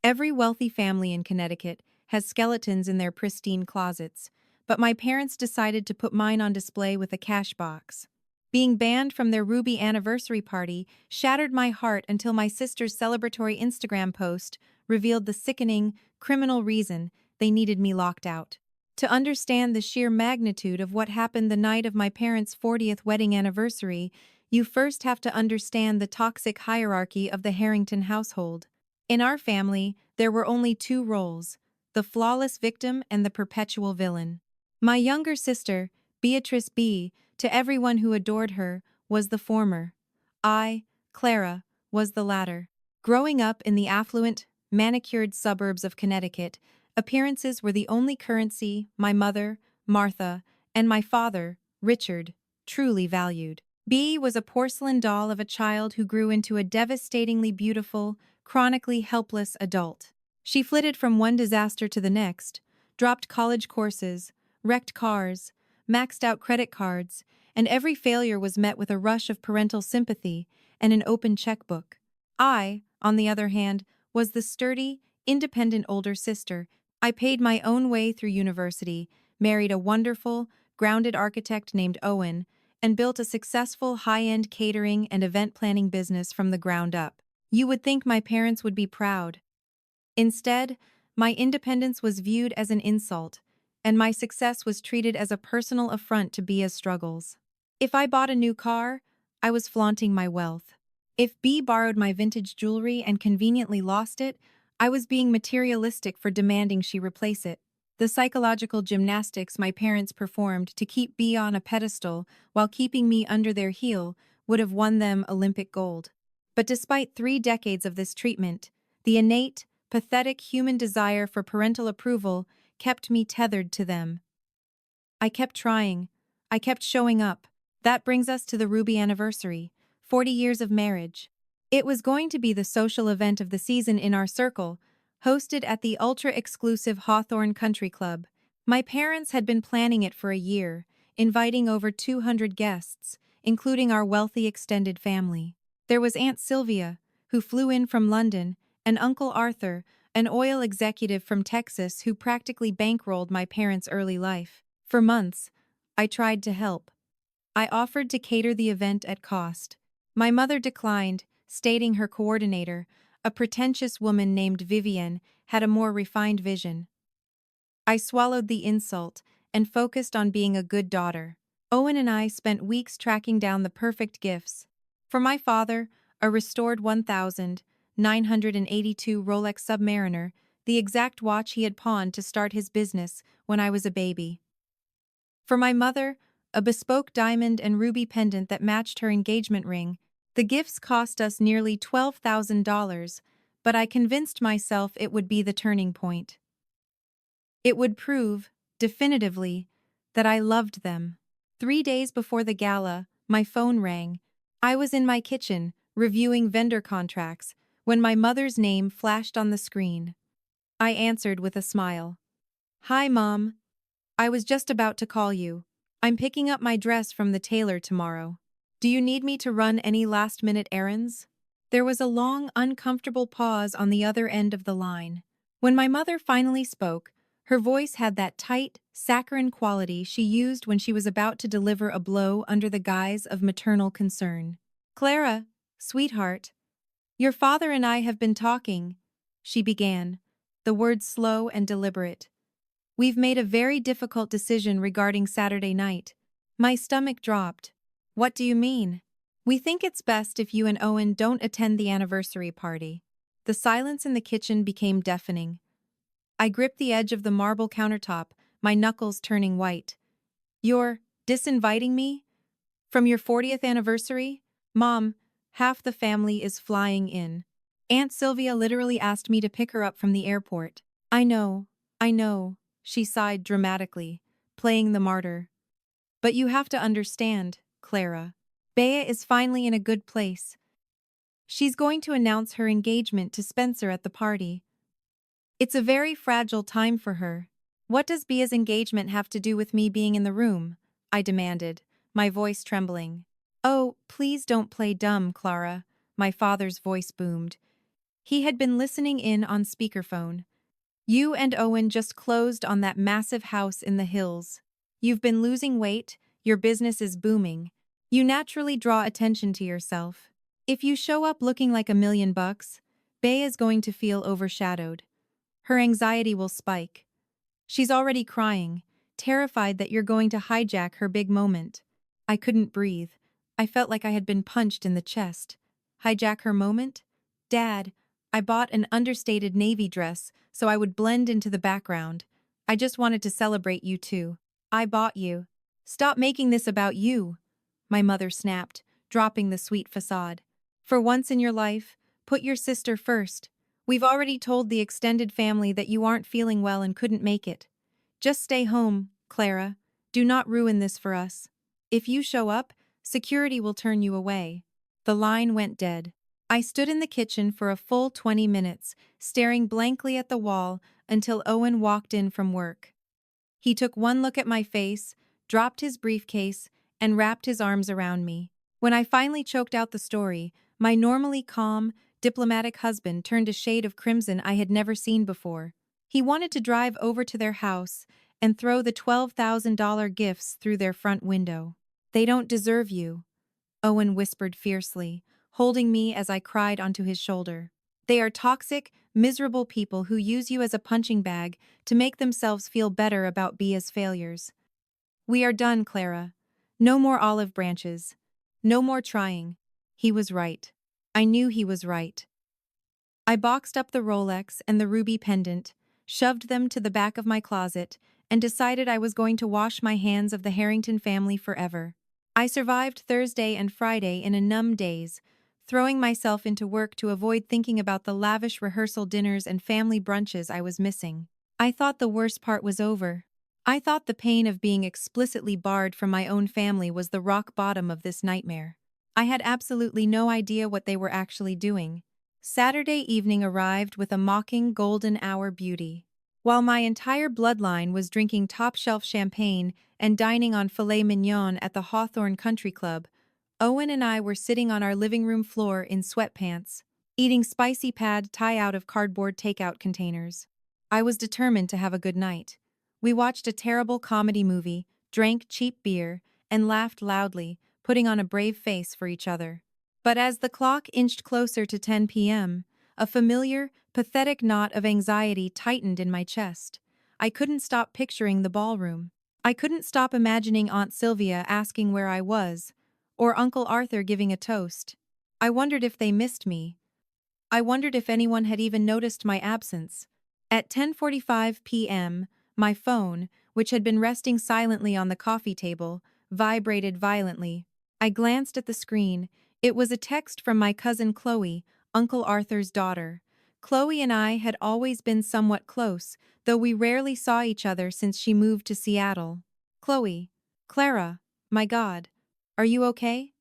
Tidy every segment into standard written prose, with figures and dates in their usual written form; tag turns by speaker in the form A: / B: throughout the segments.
A: Every wealthy family in Connecticut has skeletons in their pristine closets, but my parents decided to put mine on display with a cash box. Being banned from their Ruby anniversary party shattered my heart until my sister's celebratory Instagram post revealed the sickening, criminal reason they needed me locked out. To understand the sheer magnitude of what happened the night of my parents' 40th wedding anniversary, you first have to understand the toxic hierarchy of the Harrington household. In our family, there were only two roles: the flawless victim and the perpetual villain. My younger sister, Beatrice B., to everyone who adored her, was the former. I, Clara, was the latter. Growing up in the affluent, manicured suburbs of Connecticut, appearances were the only currency my mother, Martha, and my father, Richard, truly valued. B was a porcelain doll of a child who grew into a devastatingly beautiful, chronically helpless adult. She flitted from one disaster to the next, dropped college courses, wrecked cars, maxed out credit cards, and every failure was met with a rush of parental sympathy and an open checkbook. I, on the other hand, was the sturdy, independent older sister. I paid my own way through university, married a wonderful, grounded architect named Owen, and built a successful high-end catering and event planning business from the ground up. You would think my parents would be proud. Instead, my independence was viewed as an insult, and my success was treated as a personal affront to Bia's struggles. If I bought a new car, I was flaunting my wealth. If B borrowed my vintage jewelry and conveniently lost it, I was being materialistic for demanding she replace it. The psychological gymnastics my parents performed to keep B on a pedestal while keeping me under their heel would have won them Olympic gold. But despite 3 decades of this treatment, the innate, pathetic human desire for parental approval kept me tethered to them. I kept trying. I kept showing up. That brings us to the Ruby anniversary, 40 years of marriage. It was going to be the social event of the season in our circle, hosted at the ultra-exclusive Hawthorne Country Club. My parents had been planning it for a year, inviting over 200 guests, including our wealthy extended family. There was Aunt Sylvia, who flew in from London, and Uncle Arthur, an oil executive from Texas who practically bankrolled my parents' early life. For months, I tried to help. I offered to cater the event at cost. My mother declined, stating her coordinator, a pretentious woman named Vivienne, had a more refined vision. I swallowed the insult and focused on being a good daughter. Owen and I spent weeks tracking down the perfect gifts. For my father, a restored 1982 Rolex Submariner, the exact watch he had pawned to start his business when I was a baby. For my mother, a bespoke diamond and ruby pendant that matched her engagement ring. The gifts cost us nearly $12,000, but I convinced myself it would be the turning point. It would prove, definitively, that I loved them. 3 days before the gala, my phone rang. I was in my kitchen, reviewing vendor contracts, when my mother's name flashed on the screen. I answered with a smile. "Hi, Mom. I was just about to call you. I'm picking up my dress from the tailor tomorrow. Do you need me to run any last-minute errands?" There was a long, uncomfortable pause on the other end of the line. When my mother finally spoke, her voice had that tight, saccharine quality she used when she was about to deliver a blow under the guise of maternal concern. "Clara, sweetheart, your father and I have been talking," she began, the words slow and deliberate. "We've made a very difficult decision regarding Saturday night." My stomach dropped. "What do you mean?" "We think it's best if you and Owen don't attend the anniversary party." The silence in the kitchen became deafening. I gripped the edge of the marble countertop, my knuckles turning white. "You're disinviting me? From your 40th anniversary? Mom, half the family is flying in. Aunt Sylvia literally asked me to pick her up from the airport." I know, she sighed dramatically, playing the martyr. "But you have to understand, Clara. Bea is finally in a good place. She's going to announce her engagement to Spencer at the party. It's a very fragile time for her." "What does Bea's engagement have to do with me being in the room?" I demanded, my voice trembling. "Oh, please don't play dumb, Clara," my father's voice boomed. He had been listening in on speakerphone. You and Owen just closed on that massive house in the hills. You've been losing weight, your business is booming. You naturally draw attention to yourself. If you show up looking like $1 million, Bey is going to feel overshadowed. Her anxiety will spike. She's already crying, terrified that you're going to hijack her big moment. I couldn't breathe. I felt like I had been punched in the chest. Hijack her moment? Dad, I bought an understated navy dress so I would blend into the background. I just wanted to celebrate you too. I bought you. Stop making this about you, my mother snapped, dropping the sweet facade. For once in your life, put your sister first. We've already told the extended family that you aren't feeling well and couldn't make it. Just stay home, Clara. Do not ruin this for us. If you show up, security will turn you away. The line went dead. I stood in the kitchen for a full 20 minutes, staring blankly at the wall until Owen walked in from work. He took one look at my face, dropped his briefcase, and wrapped his arms around me. When I finally choked out the story, my normally calm, diplomatic husband turned a shade of crimson I had never seen before. He wanted to drive over to their house and throw the $12,000 gifts through their front window. They don't deserve you, Owen whispered fiercely, holding me as I cried onto his shoulder. They are toxic, miserable people who use you as a punching bag to make themselves feel better about Bia's failures. We are done, Clara. No more olive branches. No more trying. He was right. I knew he was right. I boxed up the Rolex and the ruby pendant, shoved them to the back of my closet, and decided I was going to wash my hands of the Harrington family forever. I survived Thursday and Friday in a numb daze, throwing myself into work to avoid thinking about the lavish rehearsal dinners and family brunches I was missing. I thought the worst part was over. I thought the pain of being explicitly barred from my own family was the rock bottom of this nightmare. I had absolutely no idea what they were actually doing. Saturday evening arrived with a mocking golden hour beauty. While my entire bloodline was drinking top-shelf champagne and dining on filet mignon at the Hawthorne Country Club, Owen and I were sitting on our living room floor in sweatpants, eating spicy pad thai out of cardboard takeout containers. I was determined to have a good night. We watched a terrible comedy movie, drank cheap beer, and laughed loudly, putting on a brave face for each other. But as the clock inched closer to 10 p.m., a familiar, pathetic knot of anxiety tightened in my chest. I couldn't stop picturing the ballroom. I couldn't stop imagining Aunt Sylvia asking where I was, or Uncle Arthur giving a toast. I wondered if they missed me. I wondered if anyone had even noticed my absence. At 10:45 p.m., my phone, which had been resting silently on the coffee table, vibrated violently. I glanced at the screen. It was a text from my cousin Chloe, Uncle Arthur's daughter. Chloe and I had always been somewhat close, though we rarely saw each other since she moved to Seattle. Chloe. Clara. My God. Are you okay?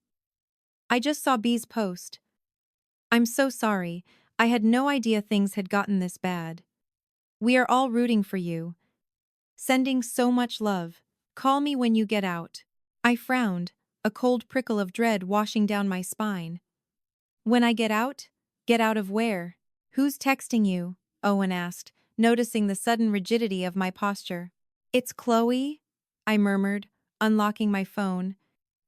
A: I just saw B's post. I'm so sorry. I had no idea things had gotten this bad. We are all rooting for you. Sending so much love. Call me when you get out. I frowned, a cold prickle of dread washing down my spine. When I get out? Get out of where? Who's texting you? Owen asked, noticing the sudden rigidity of my posture. It's Chloe, I murmured, unlocking my phone.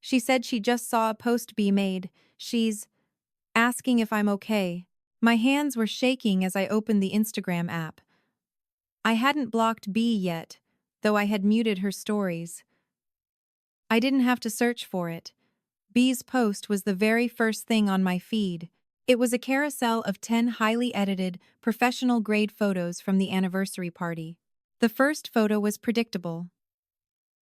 A: She said she just saw a post be made. She's asking if I'm okay. My hands were shaking as I opened the Instagram app. I hadn't blocked B yet, though I had muted her stories. I didn't have to search for it. B's post was the very first thing on my feed. It was a carousel of 10 highly edited, professional-grade photos from the anniversary party. The first photo was predictable.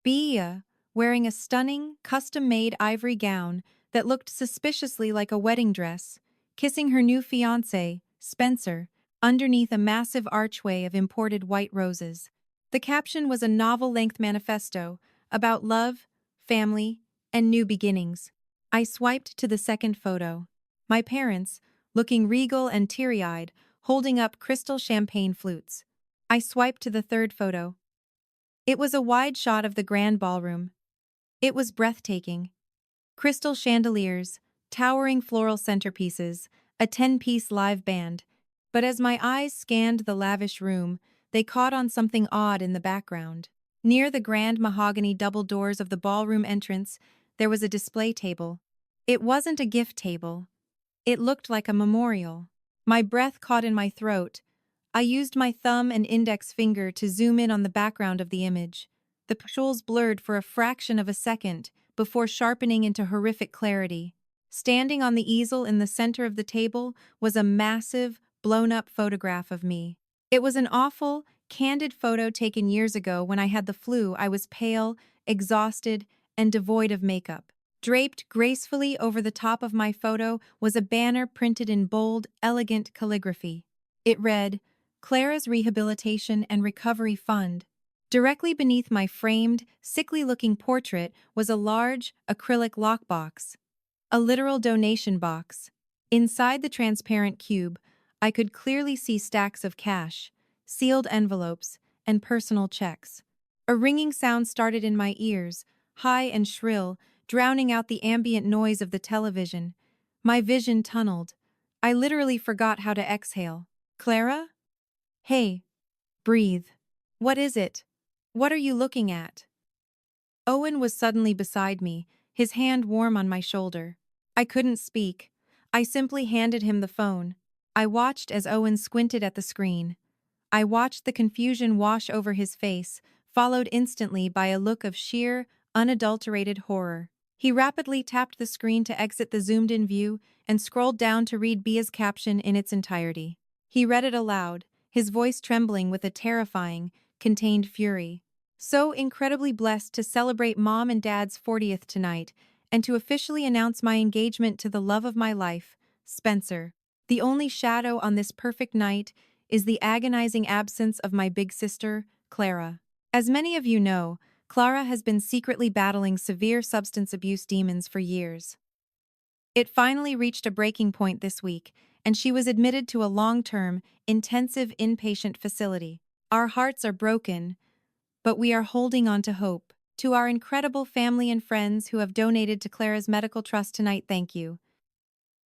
A: Bea, wearing a stunning, custom-made ivory gown that looked suspiciously like a wedding dress, kissing her new fiancé, Spencer, underneath a massive archway of imported white roses. The caption was a novel-length manifesto about love, family, and new beginnings. I swiped to the second photo. My parents, looking regal and teary-eyed, holding up crystal champagne flutes. I swiped to the third photo. It was a wide shot of the grand ballroom. It was breathtaking. Crystal chandeliers, towering floral centerpieces, a 10-piece live band, But as my eyes scanned the lavish room, they caught on something odd in the background. Near the grand mahogany double doors of the ballroom entrance, there was a display table. It wasn't a gift table. It looked like a memorial. My breath caught in my throat. I used my thumb and index finger to zoom in on the background of the image. The pixels blurred for a fraction of a second before sharpening into horrific clarity. Standing on the easel in the center of the table was a massive, blown-up photograph of me. It was an awful, candid photo taken years ago when I had the flu. I was pale, exhausted, and devoid of makeup. Draped gracefully over the top of my photo was a banner printed in bold, elegant calligraphy. It read, "Clara's Rehabilitation and Recovery Fund." Directly beneath my framed, sickly-looking portrait was a large, acrylic lockbox. A literal donation box. Inside the transparent cube, I could clearly see stacks of cash, sealed envelopes, and personal checks. A ringing sound started in my ears, high and shrill, drowning out the ambient noise of the television. My vision tunneled. I literally forgot how to exhale. "Clara? Hey, breathe. What is it? What are you looking at?" Owen was suddenly beside me, his hand warm on my shoulder. I couldn't speak. I simply handed him the phone. I watched as Owen squinted at the screen. I watched the confusion wash over his face, followed instantly by a look of sheer, unadulterated horror. He rapidly tapped the screen to exit the zoomed-in view and scrolled down to read Bia's caption in its entirety. He read it aloud, his voice trembling with a terrifying, contained fury. "So incredibly blessed to celebrate Mom and Dad's 40th tonight, and to officially announce my engagement to the love of my life, Spencer. The only shadow on this perfect night is the agonizing absence of my big sister, Clara." As many of you know, Clara has been secretly battling severe substance abuse demons for years. It finally reached a breaking point this week, and she was admitted to a long-term, intensive inpatient facility. Our hearts are broken, but we are holding on to hope. To our incredible family and friends who have donated to Clara's medical trust tonight, thank you.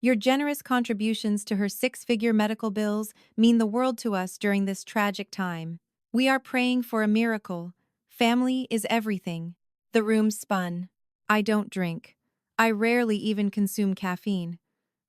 A: Your generous contributions to her six-figure medical bills mean the world to us during this tragic time. We are praying for a miracle. Family is everything. The room spun. I don't drink. I rarely even consume caffeine.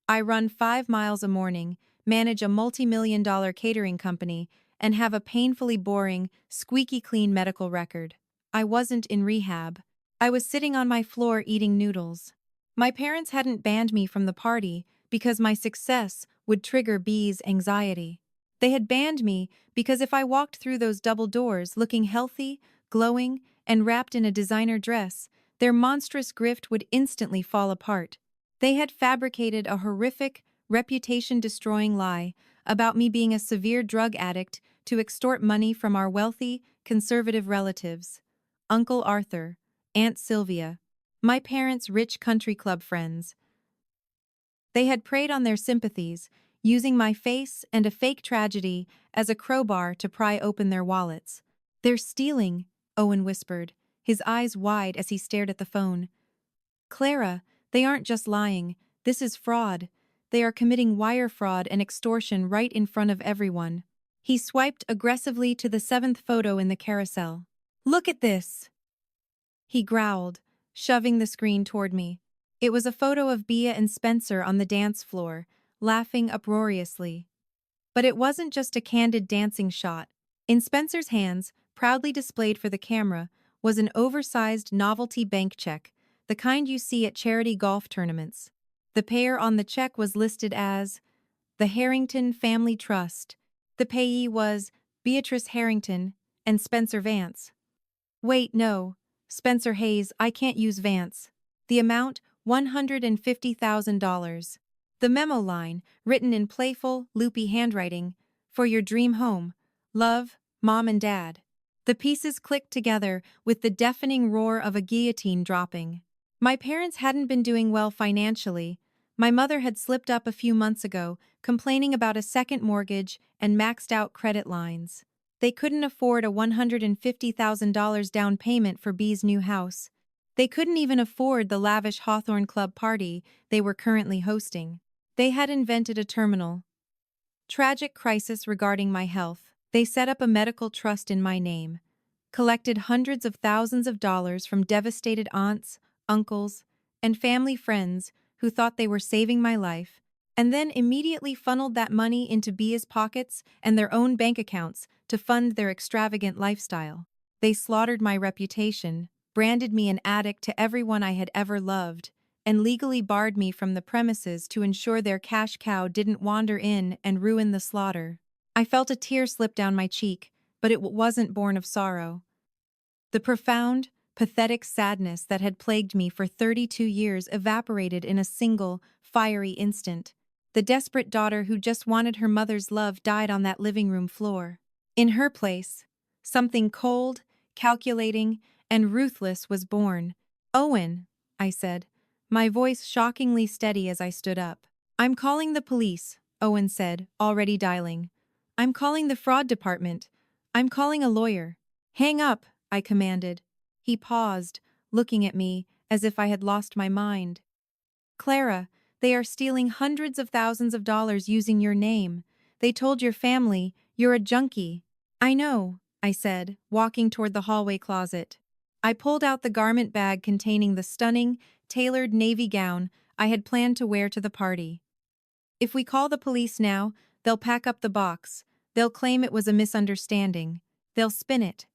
A: I run 5 miles a morning, manage a multi-million-dollar catering company, and have a painfully boring, squeaky clean medical record. I wasn't in rehab. I was sitting on my floor eating noodles. My parents hadn't banned me from the party because my success would trigger B's anxiety. They had banned me because if I walked through those double doors looking healthy, glowing, and wrapped in a designer dress, their monstrous grift would instantly fall apart. They had fabricated a horrific, reputation-destroying lie about me being a severe drug addict to extort money from our wealthy, conservative relatives. Uncle Arthur, Aunt Sylvia, my parents' rich country club friends. They had preyed on their sympathies, using my face and a fake tragedy as a crowbar to pry open their wallets. "They're stealing," Owen whispered, his eyes wide as he stared at the phone. "Clara, they aren't just lying. This is fraud. They are committing wire fraud and extortion right in front of everyone." He swiped aggressively to the 7th photo in the carousel. "Look at this!" he growled, shoving the screen toward me. It was a photo of Bea and Spencer on the dance floor, laughing uproariously. But it wasn't just a candid dancing shot. In Spencer's hands, proudly displayed for the camera, was an oversized novelty bank check, the kind you see at charity golf tournaments. The payer on the check was listed as the Harrington Family Trust. The payee was Beatrice Harrington and Spencer Vance. Wait, no. Spencer Hayes, I can't use Vance. The amount, $150,000. The memo line, written in playful, loopy handwriting, "For your dream home. Love, Mom and Dad." The pieces clicked together with the deafening roar of a guillotine dropping. My parents hadn't been doing well financially. My mother had slipped up a few months ago, complaining about a second mortgage and maxed-out credit lines. They couldn't afford a $150,000 down payment for B's new house. They couldn't even afford the lavish Hawthorne Club party they were currently hosting. They had invented a terminal Tragic crisis regarding my health. They set up a medical trust in my name, collected hundreds of thousands of dollars from devastated aunts, uncles, and family friends who thought they were saving my life, and then immediately funneled that money into Bia's pockets and their own bank accounts to fund their extravagant lifestyle. They slaughtered my reputation, branded me an addict to everyone I had ever loved, and legally barred me from the premises to ensure their cash cow didn't wander in and ruin the slaughter. I felt a tear slip down my cheek, but it wasn't born of sorrow. The profound, pathetic sadness that had plagued me for 32 years evaporated in a single, fiery instant. The desperate daughter who just wanted her mother's love died on that living room floor. In her place, something cold, calculating, and ruthless was born. "Owen," I said, my voice shockingly steady as I stood up. "I'm calling the police," Owen said, already dialing. "I'm calling the fraud department. I'm calling a lawyer." "Hang up," I commanded. He paused, looking at me as if I had lost my mind. "Clara, they are stealing hundreds of thousands of dollars using your name. They told your family you're a junkie." "I know," I said, walking toward the hallway closet. I pulled out the garment bag containing the stunning, tailored navy gown I had planned to wear to the party. "If we call the police now, they'll pack up the box. They'll claim it was a misunderstanding. They'll spin it.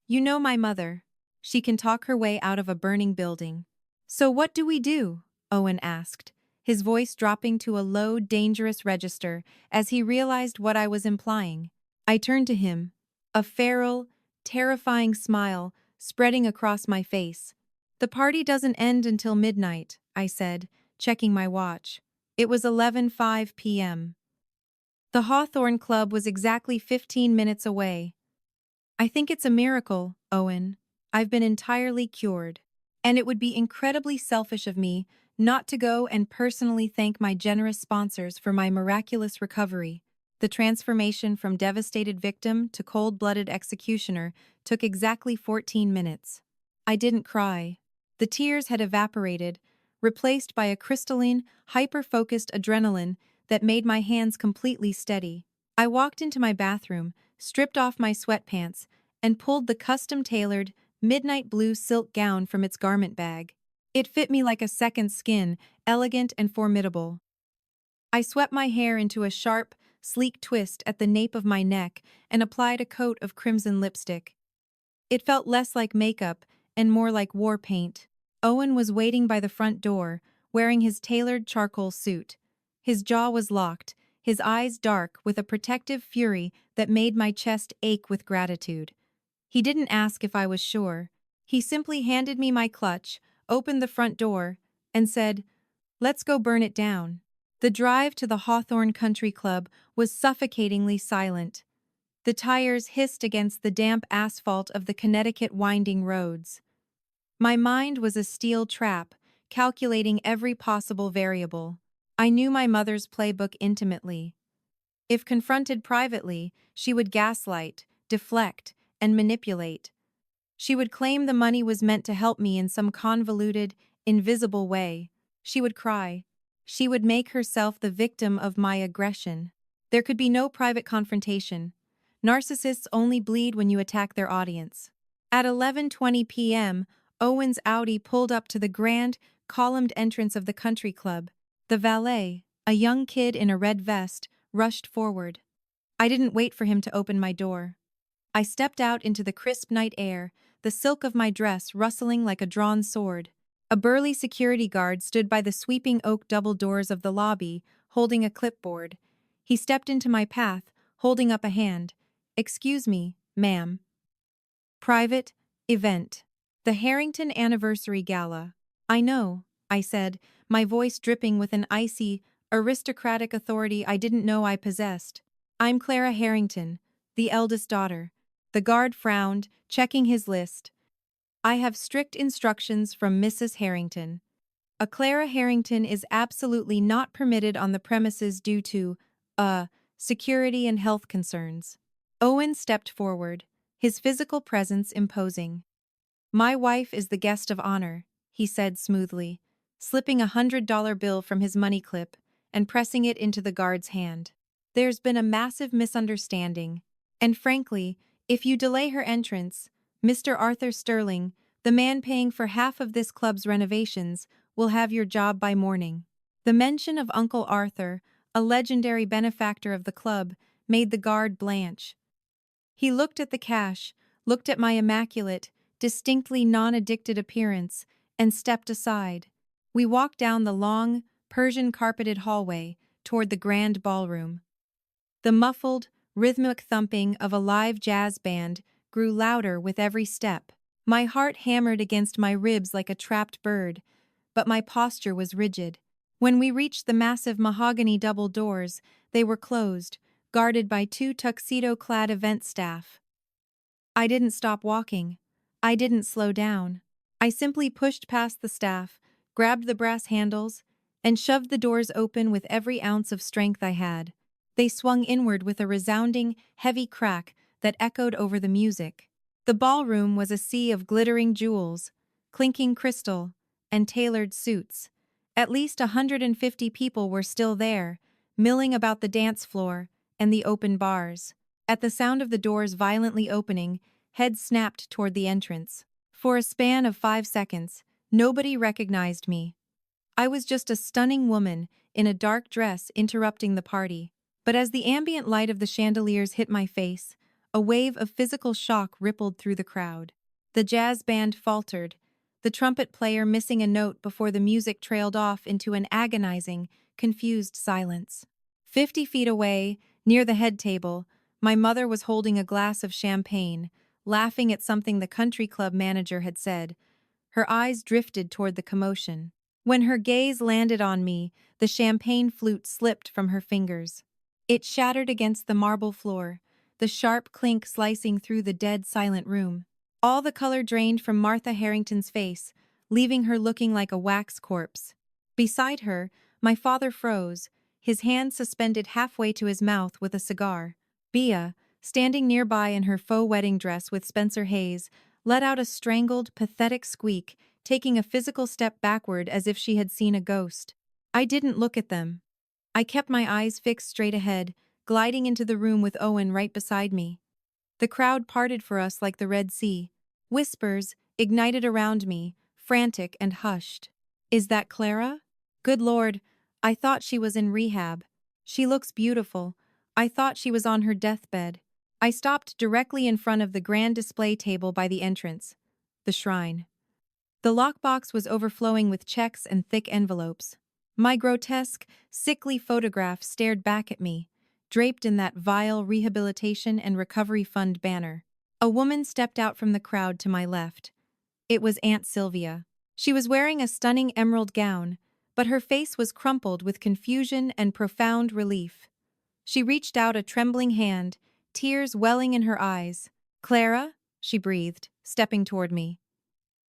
A: You know my mother. She can talk her way out of a burning building." "So what do we do?" Owen asked, his voice dropping to a low, dangerous register as he realized what I was implying. I turned to him, a feral, terrifying smile spreading across my face. "The party doesn't end until midnight," I said, checking my watch. It was 11:05 p.m. The Hawthorne Club was exactly 15 minutes away. "I think it's a miracle, Owen. I've been entirely cured. And it would be incredibly selfish of me not to go and personally thank my generous sponsors for my miraculous recovery." The transformation from devastated victim to cold-blooded executioner took exactly 14 minutes. I didn't cry. The tears had evaporated, replaced by a crystalline, hyper-focused adrenaline that made my hands completely steady. I walked into my bathroom, stripped off my sweatpants, and pulled the custom-tailored, midnight blue silk gown from its garment bag. It fit me like a second skin, elegant and formidable. I swept my hair into a sharp, sleek twist at the nape of my neck and applied a coat of crimson lipstick. It felt less like makeup and more like war paint. Owen was waiting by the front door, wearing his tailored charcoal suit. His jaw was locked, his eyes dark with a protective fury that made my chest ache with gratitude. He didn't ask if I was sure. He simply handed me my clutch, opened the front door, and said, "Let's go burn it down." The drive to the Hawthorne Country Club was suffocatingly silent. The tires hissed against the damp asphalt of the Connecticut winding roads. My mind was a steel trap, calculating every possible variable. I knew my mother's playbook intimately. If confronted privately, she would gaslight, deflect, and manipulate. She would claim the money was meant to help me in some convoluted, invisible way. She would cry. She would make herself the victim of my aggression. There could be no private confrontation. Narcissists only bleed when you attack their audience. At 11:20 p.m., Owen's Audi pulled up to the grand, columned entrance of the country club. The valet, a young kid in a red vest, rushed forward. I didn't wait for him to open my door. I stepped out into the crisp night air, the silk of my dress rustling like a drawn sword. A burly security guard stood by the sweeping oak double doors of the lobby, holding a clipboard. He stepped into my path, holding up a hand. "Excuse me, ma'am." "Private event. The Harrington Anniversary Gala." "I know," I said, my voice dripping with an icy, aristocratic authority I didn't know I possessed. "I'm Clara Harrington, the eldest daughter." The guard frowned, checking his list. "I have strict instructions from Mrs. Harrington. A Clara Harrington is absolutely not permitted on the premises due to, security and health concerns." Owen stepped forward, his physical presence imposing. "My wife is the guest of honor," he said smoothly, slipping $100 bill from his money clip and pressing it into the guard's hand. There's been a massive misunderstanding. And frankly, if you delay her entrance, Mr. Arthur Sterling, the man paying for half of this club's renovations, will have your job by morning." The mention of Uncle Arthur, a legendary benefactor of the club, made the guard blanch. He looked at the cash, looked at my immaculate, distinctly non-addicted appearance, and stepped aside. We walked down the long, Persian-carpeted hallway toward the grand ballroom. The muffled, rhythmic thumping of a live jazz band grew louder with every step. My heart hammered against my ribs like a trapped bird, but my posture was rigid. When we reached the massive mahogany double doors, they were closed, guarded by two tuxedo-clad event staff. I didn't stop walking. I didn't slow down. I simply pushed past the staff, grabbed the brass handles, and shoved the doors open with every ounce of strength I had. They swung inward with a resounding, heavy crack that echoed over the music. The ballroom was a sea of glittering jewels, clinking crystal, and tailored suits. At least 150 people were still there, milling about the dance floor and the open bars. At the sound of the doors violently opening, heads snapped toward the entrance. For a span of 5 seconds, nobody recognized me. I was just a stunning woman in a dark dress interrupting the party. But as the ambient light of the chandeliers hit my face, a wave of physical shock rippled through the crowd. The jazz band faltered, the trumpet player missing a note before the music trailed off into an agonizing, confused silence. 50 feet away, near the head table, my mother was holding a glass of champagne, laughing at something the country club manager had said. Her eyes drifted toward the commotion. When her gaze landed on me, the champagne flute slipped from her fingers. It shattered against the marble floor, the sharp clink slicing through the dead silent room. All the color drained from Martha Harrington's face, leaving her looking like a wax corpse. Beside her, my father froze, his hand suspended halfway to his mouth with a cigar. Bea, standing nearby in her faux wedding dress with Spencer Hayes, let out a strangled, pathetic squeak, taking a physical step backward as if she had seen a ghost. I didn't look at them. I kept my eyes fixed straight ahead, gliding into the room with Owen right beside me. The crowd parted for us like the Red Sea. Whispers ignited around me, frantic and hushed. "Is that Clara? Good Lord, I thought she was in rehab. She looks beautiful. I thought she was on her deathbed." I stopped directly in front of the grand display table by the entrance. The shrine. The lockbox was overflowing with checks and thick envelopes. My grotesque, sickly photograph stared back at me, draped in that vile Rehabilitation and Recovery Fund banner. A woman stepped out from the crowd to my left. It was Aunt Sylvia. She was wearing a stunning emerald gown, but her face was crumpled with confusion and profound relief. She reached out a trembling hand, tears welling in her eyes. "Clara?" she breathed, stepping toward me.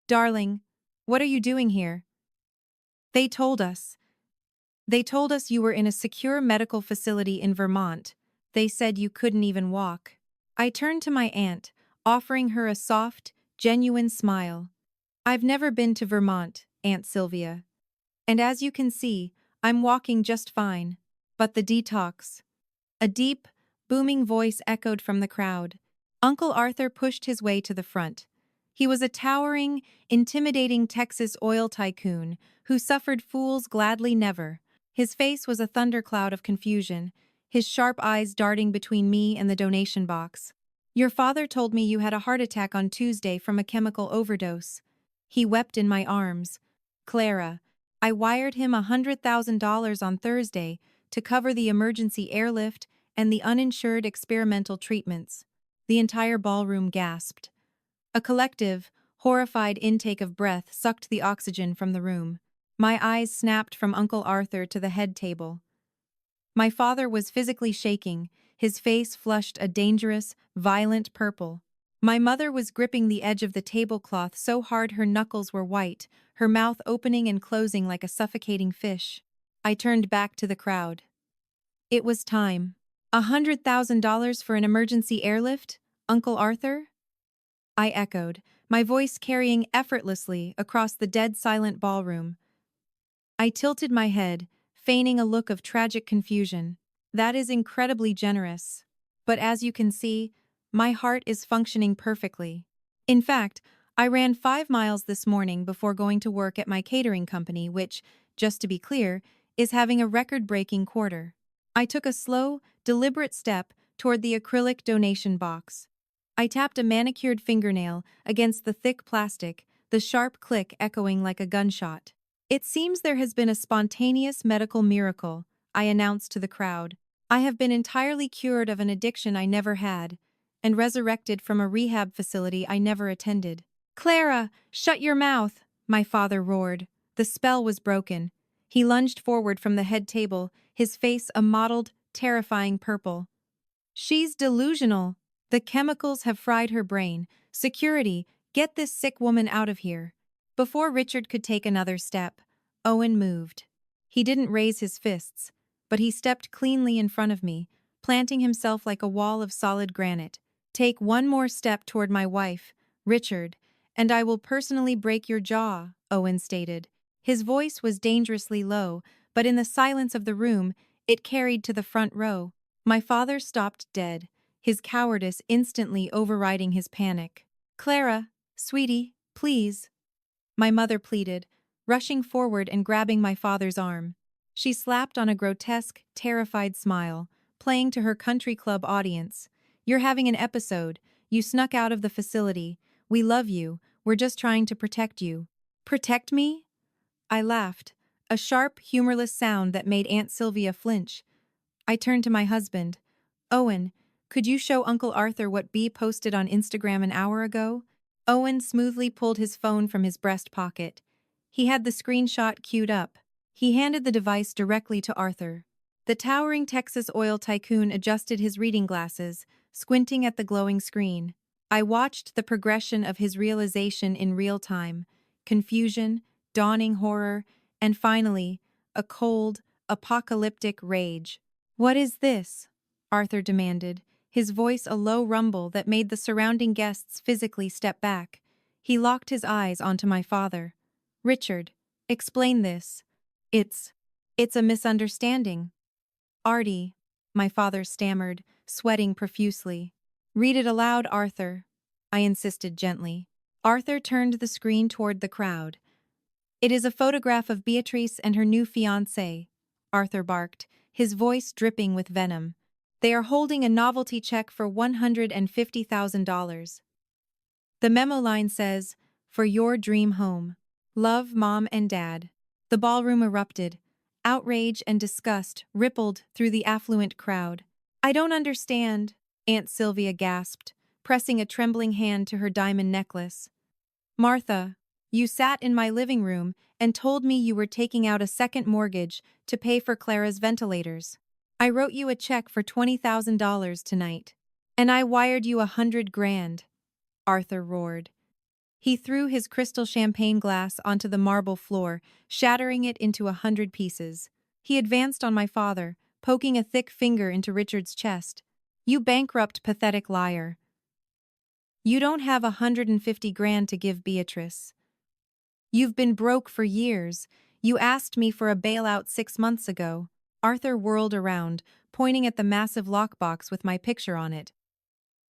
A: "Darling, what are you doing here?" They told us. They told us you were in a secure medical facility in Vermont. They said you couldn't even walk." I turned to my aunt, offering her a soft, genuine smile. "I've never been to Vermont, Aunt Sylvia. And as you can see, I'm walking just fine. But the detox." A deep, booming voice echoed from the crowd. Uncle Arthur pushed his way to the front. He was a towering, intimidating Texas oil tycoon who suffered fools gladly never. His face was a thundercloud of confusion, his sharp eyes darting between me and the donation box. "Your father told me you had a heart attack on Tuesday from a chemical overdose." He wept in my arms. "Clara, I wired him $100,000 on Thursday to cover the emergency airlift and the uninsured experimental treatments." The entire ballroom gasped. A collective, horrified intake of breath sucked the oxygen from the room. My eyes snapped from Uncle Arthur to the head table. My father was physically shaking, his face flushed a dangerous, violent purple. My mother was gripping the edge of the tablecloth so hard her knuckles were white, her mouth opening and closing like a suffocating fish. I turned back to the crowd. It was time. $100,000 for an emergency airlift, Uncle Arthur? I echoed, my voice carrying effortlessly across the dead-silent ballroom. I tilted my head, feigning a look of tragic confusion. That is incredibly generous. But as you can see, my heart is functioning perfectly. In fact, I ran 5 miles this morning before going to work at my catering company, which, just to be clear, is having a record-breaking quarter. I took a slow, deliberate step toward the acrylic donation box. I tapped a manicured fingernail against the thick plastic, the sharp click echoing like a gunshot. It seems there has been a spontaneous medical miracle, I announced to the crowd. I have been entirely cured of an addiction I never had, and resurrected from a rehab facility I never attended. Clara, shut your mouth, my father roared. The spell was broken. He lunged forward from the head table, his face a mottled, terrifying purple. She's delusional. The chemicals have fried her brain. Security, get this sick woman out of here. Before Richard could take another step, Owen moved. He didn't raise his fists, but he stepped cleanly in front of me, planting himself like a wall of solid granite. Take one more step toward my wife, Richard, and I will personally break your jaw, Owen stated. His voice was dangerously low, but in the silence of the room, it carried to the front row. My father stopped dead, his cowardice instantly overriding his panic. Clara, sweetie, please. My mother pleaded, rushing forward and grabbing my father's arm. She slapped on a grotesque, terrified smile, playing to her country club audience. You're having an episode. You snuck out of the facility. We love you. We're just trying to protect you. Protect me? I laughed, a sharp, humorless sound that made Aunt Sylvia flinch. I turned to my husband. Owen, could you show Uncle Arthur what Bea posted on Instagram an hour ago? Owen smoothly pulled his phone from his breast pocket. He had the screenshot queued up. He handed the device directly to Arthur. The towering Texas oil tycoon adjusted his reading glasses, squinting at the glowing screen. I watched the progression of his realization in real time. Confusion, dawning horror, and finally, a cold, apocalyptic rage. What is this? Arthur demanded, his voice a low rumble that made the surrounding guests physically step back. He locked his eyes onto my father. Richard, explain this. It's a misunderstanding. Artie, my father stammered, sweating profusely. Read it aloud, Arthur, I insisted gently. Arthur turned the screen toward the crowd. It is a photograph of Beatrice and her new fiancé, Arthur barked, his voice dripping with venom. They are holding a novelty check for $150,000. The memo line says, "For your dream home. Love, Mom and Dad." The ballroom erupted. Outrage and disgust rippled through the affluent crowd. I don't understand, Aunt Sylvia gasped, pressing a trembling hand to her diamond necklace. Martha, you sat in my living room and told me you were taking out a second mortgage to pay for Clara's ventilators. I wrote you a check for $20,000 tonight. And I wired you $100,000, Arthur roared. He threw his crystal champagne glass onto the marble floor, shattering it into 100 pieces. He advanced on my father, poking a thick finger into Richard's chest. You bankrupt, pathetic liar. You don't have $150,000 to give Beatrice. You've been broke for years. You asked me for a bailout 6 months ago. Arthur whirled around, pointing at the massive lockbox with my picture on it.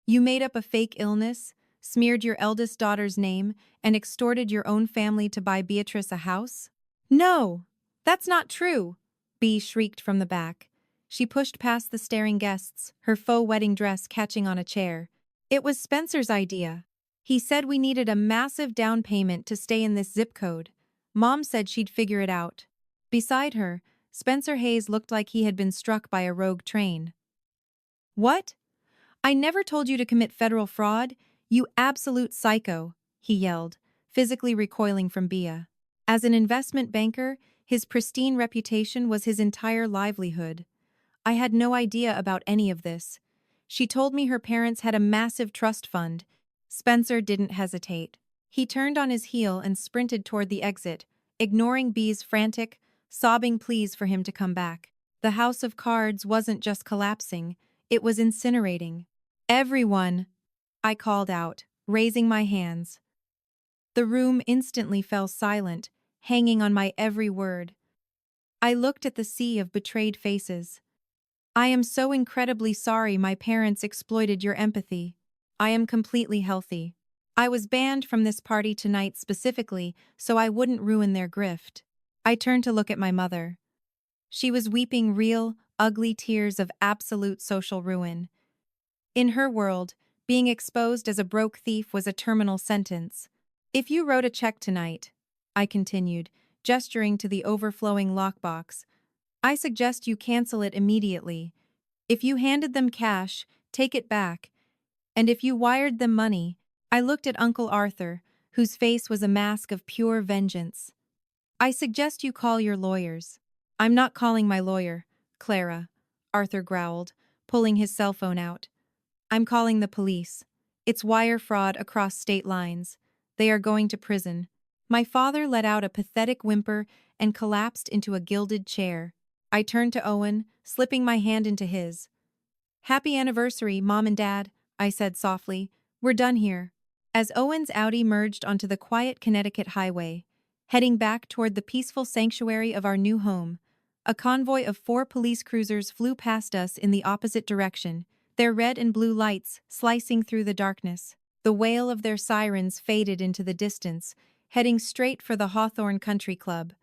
A: You made up a fake illness, smeared your eldest daughter's name, and extorted your own family to buy Beatrice a house? No, that's not true, Bea shrieked from the back. She pushed past the staring guests, her faux wedding dress catching on a chair. It was Spencer's idea. He said we needed a massive down payment to stay in this zip code. Mom said she'd figure it out. Beside her, Spencer Hayes looked like he had been struck by a rogue train. What? I never told you to commit federal fraud, you absolute psycho, he yelled, physically recoiling from Bea. As an investment banker, his pristine reputation was his entire livelihood. I had no idea about any of this. She told me her parents had a massive trust fund. Spencer didn't hesitate. He turned on his heel and sprinted toward the exit, ignoring Bea's frantic, sobbing pleas for him to come back. The house of cards wasn't just collapsing, it was incinerating. Everyone, I called out, raising my hands. The room instantly fell silent, hanging on my every word. I looked at the sea of betrayed faces. I am so incredibly sorry my parents exploited your empathy. I am completely healthy. I was banned from this party tonight specifically so I wouldn't ruin their grift. I turned to look at my mother. She was weeping real, ugly tears of absolute social ruin. In her world, being exposed as a broke thief was a terminal sentence. If you wrote a check tonight, I continued, gesturing to the overflowing lockbox, I suggest you cancel it immediately. If you handed them cash, take it back. And if you wired them money, I looked at Uncle Arthur, whose face was a mask of pure vengeance. I suggest you call your lawyers. I'm not calling my lawyer, Clara, Arthur growled, pulling his cell phone out. I'm calling the police. It's wire fraud across state lines. They are going to prison. My father let out a pathetic whimper and collapsed into a gilded chair. I turned to Owen, slipping my hand into his. Happy anniversary, Mom and Dad, I said softly. We're done here. As Owen's Audi merged onto the quiet Connecticut highway, heading back toward the peaceful sanctuary of our new home, a convoy of 4 police cruisers flew past us in the opposite direction, their red and blue lights slicing through the darkness. The wail of their sirens faded into the distance, heading straight for the Hawthorne Country Club.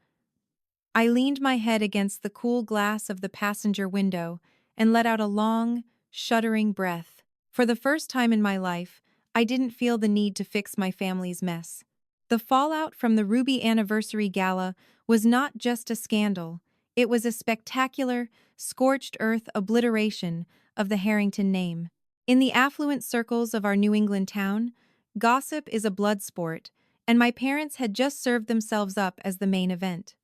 A: I leaned my head against the cool glass of the passenger window and let out a long, shuddering breath. For the first time in my life, I didn't feel the need to fix my family's mess. The fallout from the Ruby Anniversary Gala was not just a scandal, it was a spectacular, scorched earth obliteration of the Harrington name. In the affluent circles of our New England town, gossip is a blood sport, and my parents had just served themselves up as the main event.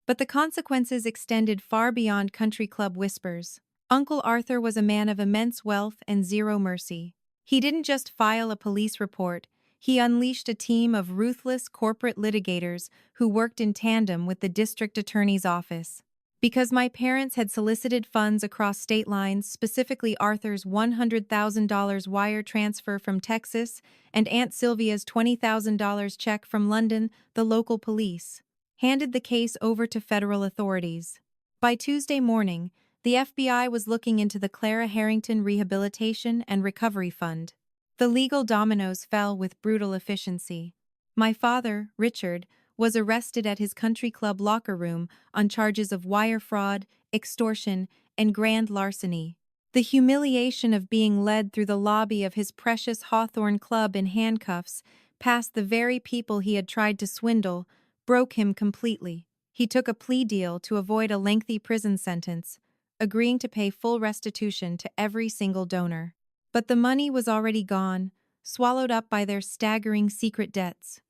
A: But the consequences extended far beyond country club whispers. Uncle Arthur was a man of immense wealth and zero mercy. He didn't just file a police report, he unleashed a team of ruthless corporate litigators who worked in tandem with the district attorney's office. Because my parents had solicited funds across state lines, specifically Arthur's $100,000 wire transfer from Texas and Aunt Sylvia's $20,000 check from London, the local police handed the case over to federal authorities. By Tuesday morning, the FBI was looking into the Clara Harrington Rehabilitation and Recovery Fund. The legal dominoes fell with brutal efficiency. My father, Richard, was arrested at his country club locker room on charges of wire fraud, extortion, and grand larceny. The humiliation of being led through the lobby of his precious Hawthorne Club in handcuffs past the very people he had tried to swindle broke him completely. He took a plea deal to avoid a lengthy prison sentence, agreeing to pay full restitution to every single donor. But the money was already gone, swallowed up by their staggering secret debts.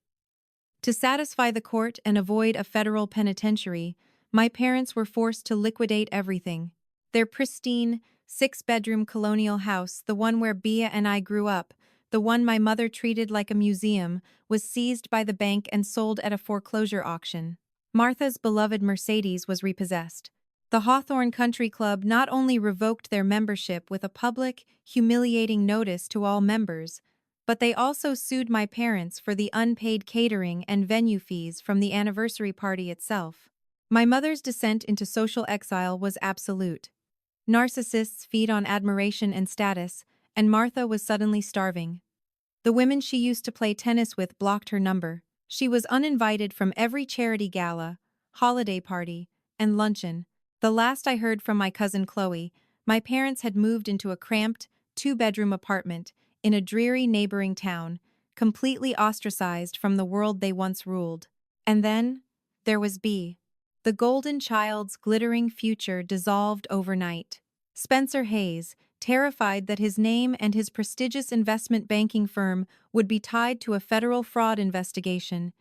A: To satisfy the court and avoid a federal penitentiary, my parents were forced to liquidate everything. Their pristine, 6-bedroom colonial house, the one where Bea and I grew up, the one my mother treated like a museum, was seized by the bank and sold at a foreclosure auction. Martha's beloved Mercedes was repossessed. The Hawthorne Country Club not only revoked their membership with a public, humiliating notice to all members, but they also sued my parents for the unpaid catering and venue fees from the anniversary party itself. My mother's descent into social exile was absolute. Narcissists feed on admiration and status, and Martha was suddenly starving. The women she used to play tennis with blocked her number. She was uninvited from every charity gala, holiday party, and luncheon. The last I heard from my cousin Chloe, my parents had moved into a cramped, 2-bedroom apartment in a dreary neighboring town, completely ostracized from the world they once ruled. And then, there was Bea. The golden child's glittering future dissolved overnight. Spencer Hayes, terrified that his name and his prestigious investment banking firm would be tied to a federal fraud investigation,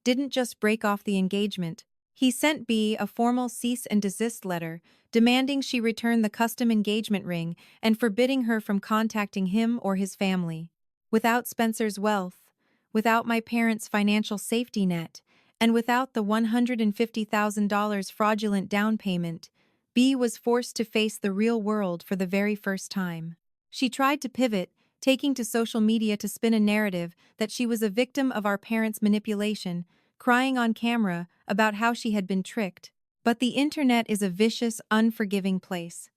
A: didn't just break off the engagement. He sent Bea a formal cease and desist letter, demanding she return the custom engagement ring and forbidding her from contacting him or his family. Without Spencer's wealth, without my parents' financial safety net, and without the $150,000 fraudulent down payment, Bea was forced to face the real world for the very first time. She tried to pivot, taking to social media to spin a narrative that she was a victim of our parents' manipulation, crying on camera about how she had been tricked. But the internet is a vicious, unforgiving place.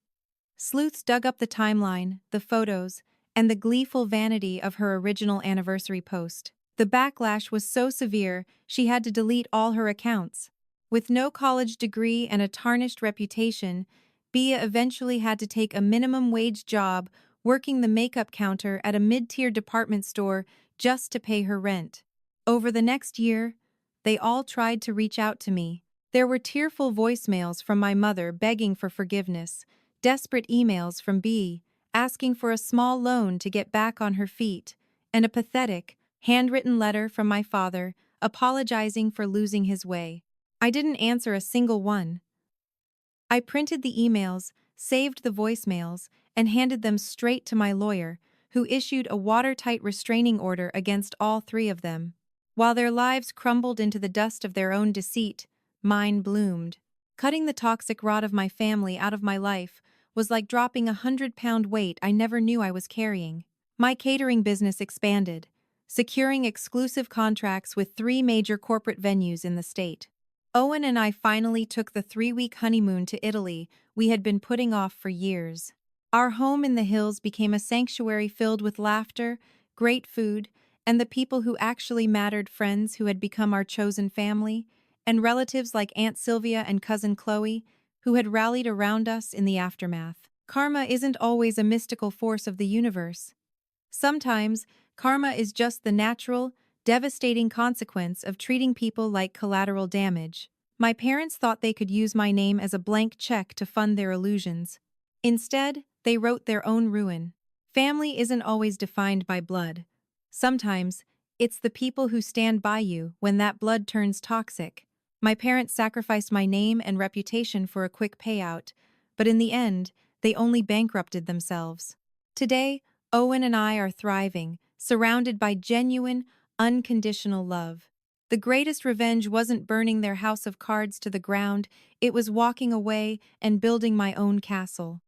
A: Sleuths dug up the timeline, the photos, and the gleeful vanity of her original anniversary post. The backlash was so severe, she had to delete all her accounts. With no college degree and a tarnished reputation, Bia eventually had to take a minimum wage job working the makeup counter at a mid-tier department store just to pay her rent. Over the next year, they all tried to reach out to me. There were tearful voicemails from my mother begging for forgiveness, desperate emails from B asking for a small loan to get back on her feet, and a pathetic, handwritten letter from my father apologizing for losing his way. I didn't answer a single one. I printed the emails, saved the voicemails, and handed them straight to my lawyer, who issued a watertight restraining order against all three of them. While their lives crumbled into the dust of their own deceit, mine bloomed. Cutting the toxic rot of my family out of my life was like dropping 100-pound weight I never knew I was carrying. My catering business expanded, securing exclusive contracts with 3 major corporate venues in the state. Owen and I finally took the 3-week honeymoon to Italy we had been putting off for years. Our home in the hills became a sanctuary filled with laughter, great food, and the people who actually mattered, friends who had become our chosen family, and relatives like Aunt Sylvia and Cousin Chloe, who had rallied around us in the aftermath. Karma isn't always a mystical force of the universe. Sometimes, karma is just the natural, devastating consequence of treating people like collateral damage. My parents thought they could use my name as a blank check to fund their illusions. Instead, they wrote their own ruin. Family isn't always defined by blood. Sometimes, it's the people who stand by you when that blood turns toxic. My parents sacrificed my name and reputation for a quick payout, but in the end, they only bankrupted themselves. Today, Owen and I are thriving, surrounded by genuine, unconditional love. The greatest revenge wasn't burning their house of cards to the ground, it was walking away and building my own castle.